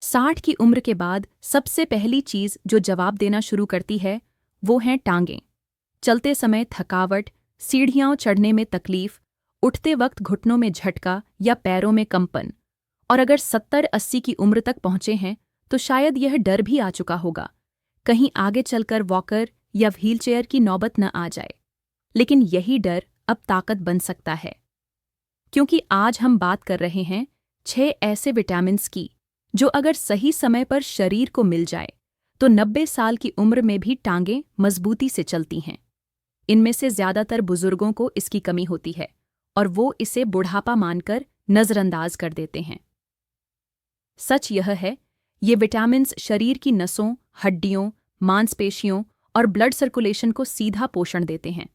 60 की उम्र के बाद सबसे पहली चीज जो जवाब देना शुरू करती है वो हैं टांगें। चलते समय थकावट, सीढ़ियां चढ़ने में तकलीफ, उठते वक्त घुटनों में झटका या पैरों में कंपन। और अगर 70-80 की उम्र तक पहुंचे हैं तो शायद यह डर भी आ चुका होगा, कहीं आगे चलकर वॉकर या व्हीलचेयर की नौबत न आ जाए। लेकिन यही डर अब ताकत बन सकता है, क्योंकि आज हम बात कर रहे हैं 6 ऐसे विटामिन्स की जो अगर सही समय पर शरीर को मिल जाए तो 90 साल की उम्र में भी टांगें मजबूती से चलती हैं। इनमें से ज्यादातर बुजुर्गों को इसकी कमी होती है और वो इसे बुढ़ापा मानकर नजरअंदाज कर देते हैं। सच यह है, ये विटामिन्स शरीर की नसों, हड्डियों, मांसपेशियों और ब्लड सर्कुलेशन को सीधा पोषण देते हैं,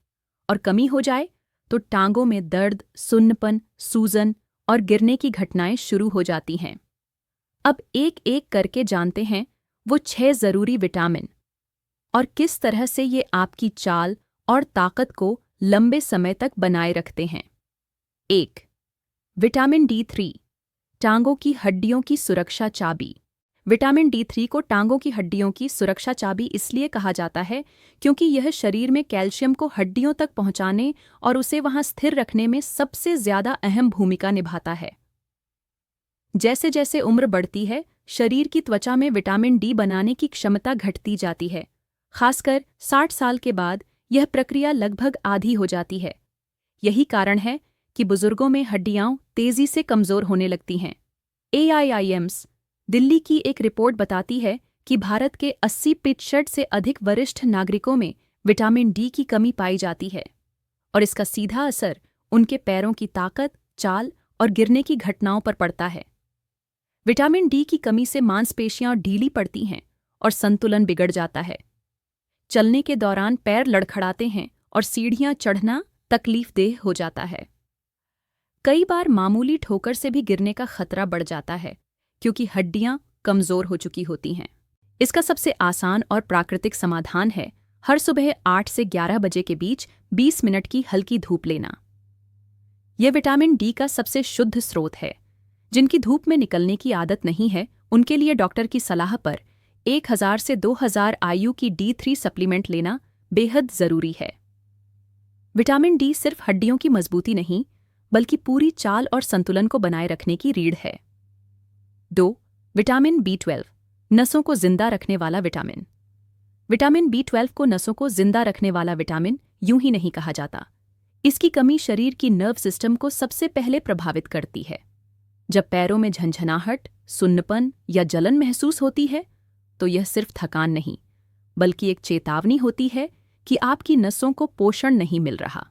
और कमी हो जाए तो टांगों में दर्द, सुन्नपन, सूजन और गिरने की घटनाएं शुरू हो जाती हैं। अब एक एक करके जानते हैं वो 6 जरूरी विटामिन और किस तरह से ये आपकी चाल और ताकत को लंबे समय तक बनाए रखते हैं। 1. विटामिन D3, टांगों की हड्डियों की सुरक्षा चाबी। विटामिन D3 को टांगों की हड्डियों की सुरक्षा चाबी इसलिए कहा जाता है क्योंकि यह शरीर में कैल्शियम को हड्डियों तक पहुंचाने और उसे वहां स्थिर रखने में सबसे ज्यादा अहम भूमिका निभाता है। जैसे जैसे उम्र बढ़ती है, शरीर की त्वचा में विटामिन डी बनाने की क्षमता घटती जाती है। खासकर 60 साल के बाद यह प्रक्रिया लगभग आधी हो जाती है। यही कारण है कि बुजुर्गों में हड्डियां तेजी से कमजोर होने लगती हैं। AIIMS दिल्ली की एक रिपोर्ट बताती है कि भारत के 80% से अधिक वरिष्ठ नागरिकों में विटामिन डी की कमी पाई जाती है, और इसका सीधा असर उनके पैरों की ताकत, चाल और गिरने की घटनाओं पर पड़ता है। विटामिन डी की कमी से मांसपेशियां ढीली पड़ती हैं और संतुलन बिगड़ जाता है। चलने के दौरान पैर लड़खड़ाते हैं और सीढ़ियां चढ़ना तकलीफदेह हो जाता है। कई बार मामूली ठोकर से भी गिरने का खतरा बढ़ जाता है क्योंकि हड्डियां कमजोर हो चुकी होती हैं। इसका सबसे आसान और प्राकृतिक समाधान है हर सुबह 8 से 11 बजे के बीच 20 मिनट की हल्की धूप लेना। यह विटामिन डी का सबसे शुद्ध स्रोत है। जिनकी धूप में निकलने की आदत नहीं है, उनके लिए डॉक्टर की सलाह पर 1000 से 2000 IU की D3 सप्लीमेंट लेना बेहद जरूरी है। विटामिन डी सिर्फ हड्डियों की मजबूती नहीं, बल्कि पूरी चाल और संतुलन को बनाए रखने की रीढ़ है। 2. विटामिन B12, नसों को जिंदा रखने वाला विटामिन। विटामिन B12 को नसों को जिंदा रखने वाला विटामिन यूं ही नहीं कहा जाता। इसकी कमी शरीर की नर्व सिस्टम को सबसे पहले प्रभावित करती है। जब पैरों में झंझनाहट, सुन्नपन या जलन महसूस होती है तो यह सिर्फ थकान नहीं, बल्कि एक चेतावनी होती है कि आपकी नसों को पोषण नहीं मिल रहा।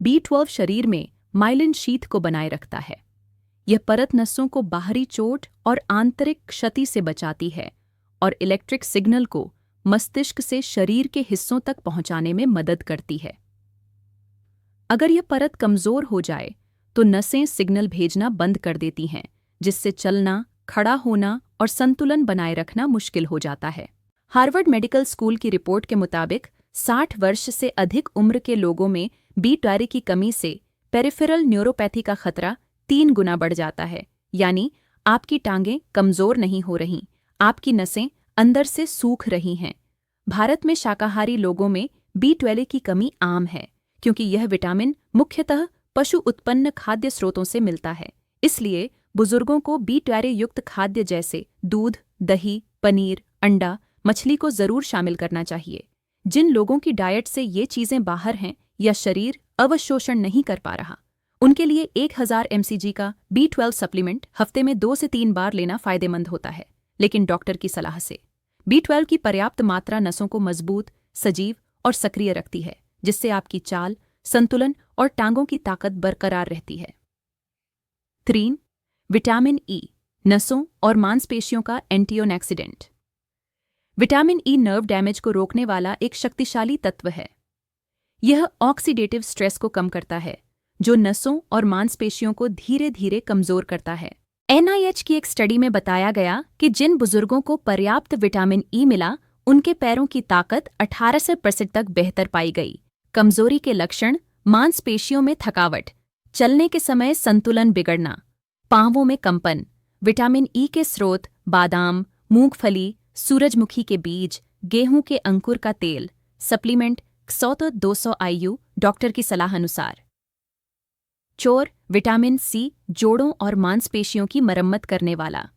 B12 शरीर में माइलिन शीथ को बनाए रखता है। यह परत नसों को बाहरी चोट और आंतरिक क्षति से बचाती है और इलेक्ट्रिक सिग्नल को मस्तिष्क से शरीर के हिस्सों तक पहुंचाने में मदद करती है। अगर यह परत कमजोर हो जाए तो नसें सिग्नल भेजना बंद कर देती हैं, जिससे चलना, खड़ा होना और संतुलन बनाए रखना मुश्किल हो जाता है। हार्वर्ड मेडिकल स्कूल की रिपोर्ट के मुताबिक 60 वर्ष से अधिक उम्र के लोगों में B12 की कमी से पेरिफेरल न्यूरोपैथी का खतरा 3 गुना बढ़ जाता है। यानी आपकी टांगें कमजोर नहीं हो रहीं, आपकी नसें अंदर से सूख रही हैं। भारत में शाकाहारी लोगों में B12 की कमी आम है क्योंकि यह विटामिन मुख्यतः पशु उत्पन्न खाद्य स्रोतों से मिलता है। इसलिए बुजुर्गों को B12 युक्त खाद्य जैसे दूध, दही, पनीर, अंडा, मछली को जरूर शामिल करना चाहिए। जिन लोगों की डाइट से ये चीजें बाहर हैं या शरीर अवशोषण नहीं कर पा रहा, उनके लिए 1000 mcg का B12 सप्लीमेंट हफ्ते में 2 से 3 बार लेना फायदेमंद होता है, लेकिन डॉक्टर की सलाह से। B12 की पर्याप्त मात्रा नसों को मजबूत, सजीव और सक्रिय रखती है, जिससे आपकी चाल, संतुलन और टांगों की ताकत बरकरार रहती है। 3. विटामिन ई, नसों और मांसपेशियों का antioxidant. Vitamin E nerve damage को रोकने वाला एक शक्तिशाली तत्व है। यह ऑक्सीडेटिव स्ट्रेस को कम करता है, जो नसों और मांसपेशियों को धीरे धीरे कमजोर करता है। NIH की एक स्टडी में बताया गया कि जिन बुजुर्गों को पर्याप्त विटामिन ई मिला, उनके पैरों की ताकत 18% तक बेहतर पाई गई। कमजोरी के लक्षण: मांसपेशियों में थकावट, चलने के समय संतुलन बिगड़ना, पांवों में कंपन। विटामिन ई के स्रोत बादाम, मूंगफली, सूरजमुखी के बीज, गेहूं के अंकुर का तेल। सप्लीमेंट 100-200 IU, डॉक्टर की सलाह अनुसार। चोर विटामिन सी, जोड़ों और मांसपेशियों की मरम्मत करने वाला।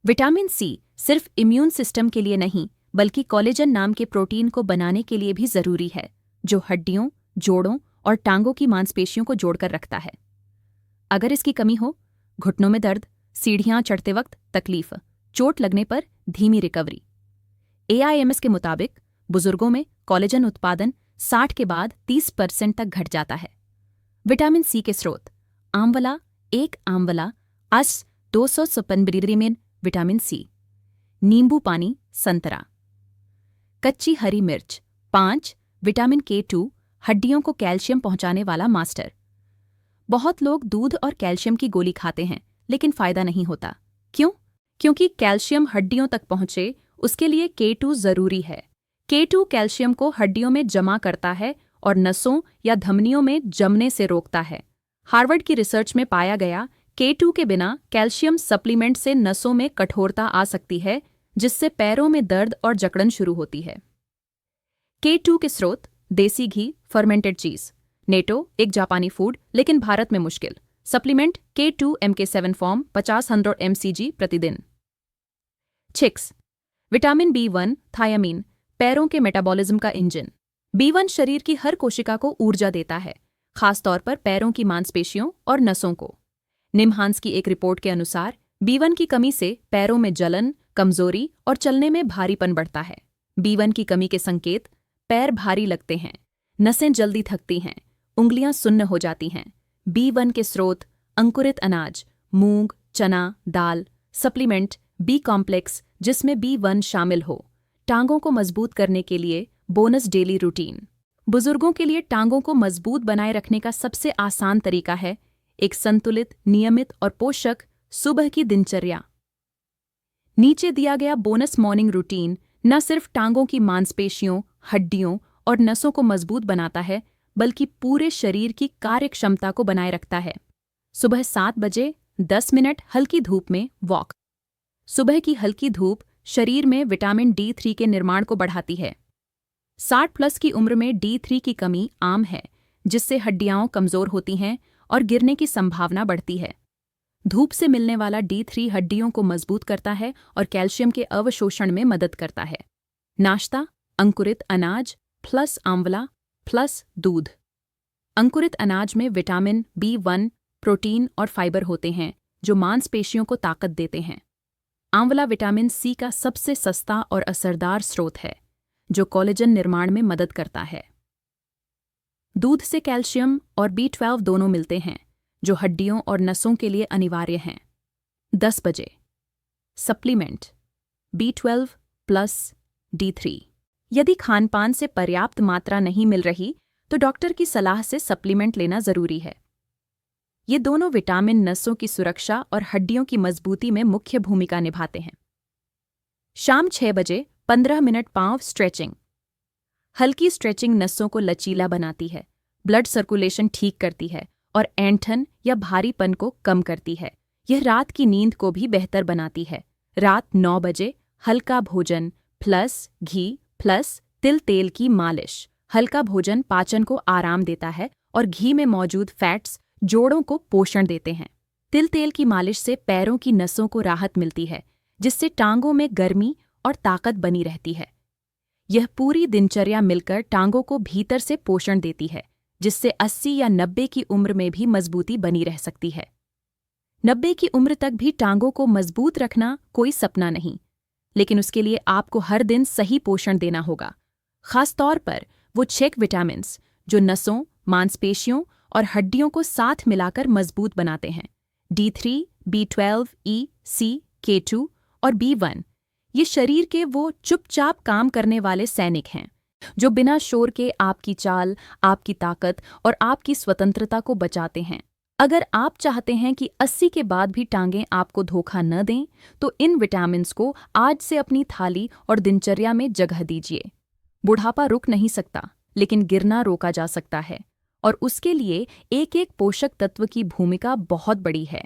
विटामिन सी सिर्फ इम्यून सिस्टम के लिए नहीं, बल्कि कोलेजन नाम के प्रोटीन को बनाने के लिए भी जरूरी है, जो हड्डियों, जोड़ों और टांगों की मांसपेशियों को जोड़कर रखता है। अगर इसकी कमी हो, घुटनों में दर्द, सीढ़ियां चढ़ते वक्त तकलीफ, चोट लगने पर धीमी रिकवरी। AIMS के मुताबिक बुजुर्गों में कोलेजन उत्पादन 60 के बाद 30% तक घट जाता है। विटामिन सी के स्रोत: आंवला, 1 आंवला, अस 256 में विटामिन सी। नींबू पानी, संतरा। कच्ची हरी मिर्च 5, विटामिन K2, हड्डियों को कैल्शियम पहुंचाने वाला मास्टर। बहुत लोग दूध और कैल्शियम की गोली खाते हैं, लेकिन फायदा नहीं होता। क्यों? क्योंकि कैल्शियम हड्डियों तक पहुंचे, उसके लिए K2 जरूरी है। K2 कैल्शियम को हड्डियों में जमा करता है और नसों या धमनियों में जमने से रोकता है। हार्वर्ड की रिसर्च में पाया गया, K2 के बिना कैल्शियम सप्लीमेंट से नसों में कठोरता आ सकती है, जिससे पैरों में दर्द और जकड़न शुरू होती है। K2 के स्रोत: देसी घी, फर्मेंटेड चीज। नेटो एक जापानी फूड, लेकिन भारत में मुश्किल। Supplement K2 MK7 form 50-100 mcg प्रतिदिन। चिक्स विटामिन B1, थायामीन, पैरों के मेटाबॉलिज्म का इंजन। B1 शरीर की हर कोशिका को ऊर्जा देता है, खासतौर पर पैरों की मांसपेशियों और नसों को। निमहांस की एक रिपोर्ट के अनुसार B1 की कमी से पैरों में जलन, कमजोरी और चलने में भारीपन बढ़ता है। B1 की कमी के संकेत: पैर भारी लगते हैं, नसें जल्दी थकती हैं, उंगलियां सुन्न हो जाती हैं। B1 के स्रोत: अंकुरित अनाज, मूंग, चना, दाल। सप्लीमेंट B कॉम्प्लेक्स, जिसमें B1 शामिल हो। टांगों को मजबूत करने के लिए बोनस डेली रूटीन। बुजुर्गों के लिए टांगों को मजबूत बनाए रखने का सबसे आसान तरीका है एक संतुलित, नियमित और पोषक सुबह की दिनचर्या। नीचे दिया गया बोनस मॉर्निंग रूटीन न सिर्फ टांगों की मांसपेशियों, हड्डियों और नसों को मजबूत बनाता है, बल्कि पूरे शरीर की कार्यक्षमता को बनाए रखता है। सुबह 7 बजे 10 मिनट हल्की धूप में वॉक। सुबह की हल्की धूप शरीर में विटामिन D3 के निर्माण को बढ़ाती है। 60+ की उम्र में D3 की कमी आम है, जिससे हड्डियां कमजोर होती हैं और गिरने की संभावना बढ़ती है। धूप से मिलने वाला D3 हड्डियों को मजबूत करता है और कैल्शियम के अवशोषण में मदद करता है। नाश्ता: अंकुरित अनाज प्लस आंवला प्लस दूध। अंकुरित अनाज में विटामिन B1, प्रोटीन और फाइबर होते हैं, जो मांसपेशियों को ताकत देते हैं। आंवला विटामिन सी का सबसे सस्ता और असरदार स्रोत है, जो कोलेजन निर्माण में मदद करता है। दूध से कैल्शियम और B12 दोनों मिलते हैं, जो हड्डियों और नसों के लिए अनिवार्य हैं। 10 बजे सप्लीमेंट B12 प्लस D3। यदि खानपान से पर्याप्त मात्रा नहीं मिल रही, तो डॉक्टर की सलाह से सप्लीमेंट लेना जरूरी है। ये दोनों विटामिन नसों की सुरक्षा और हड्डियों की मजबूती में मुख्य भूमिका निभाते हैं। शाम 6 बजे 15 मिनट पांव स्ट्रेचिंग। हल्की स्ट्रेचिंग नसों को लचीला बनाती है, ब्लड सर्कुलेशन ठीक करती है और ऐंठन या भारीपन को कम करती है। यह रात की नींद को भी बेहतर बनाती है। रात 9 बजे हल्का भोजन प्लस घी प्लस तिल तेल की मालिश। हल्का भोजन पाचन को आराम देता है और घी में मौजूद फैट्स जोड़ों को पोषण देते हैं। तिल तेल की मालिश से पैरों की नसों को राहत मिलती है, जिससे टांगों में गर्मी और ताकत बनी रहती है। यह पूरी दिनचर्या मिलकर टांगों को भीतर से पोषण देती है, जिससे 80 या 90 की उम्र में भी मजबूती बनी रह सकती है। 90 की उम्र तक भी टांगों को मजबूत रखना कोई सपना नहीं, लेकिन उसके लिए आपको हर दिन सही पोषण देना होगा, खासतौर पर वो 6 विटामिन्स जो नसों, मांसपेशियों और हड्डियों को साथ मिलाकर मजबूत बनाते हैं। D3, B12, E, C, K2 और B1 ये शरीर के वो चुपचाप काम करने वाले सैनिक हैं, जो बिना शोर के आपकी चाल, आपकी ताकत और आपकी स्वतंत्रता को बचाते हैं। अगर आप चाहते हैं कि 80 के बाद भी टांगें आपको धोखा न दें, तो इन विटामिन्स को आज से अपनी थाली और दिनचर्या में जगह दीजिए। बुढ़ापा रुक नहीं सकता, लेकिन गिरना रोका जा सकता है, और उसके लिए एक एक पोषक तत्व की भूमिका बहुत बड़ी है।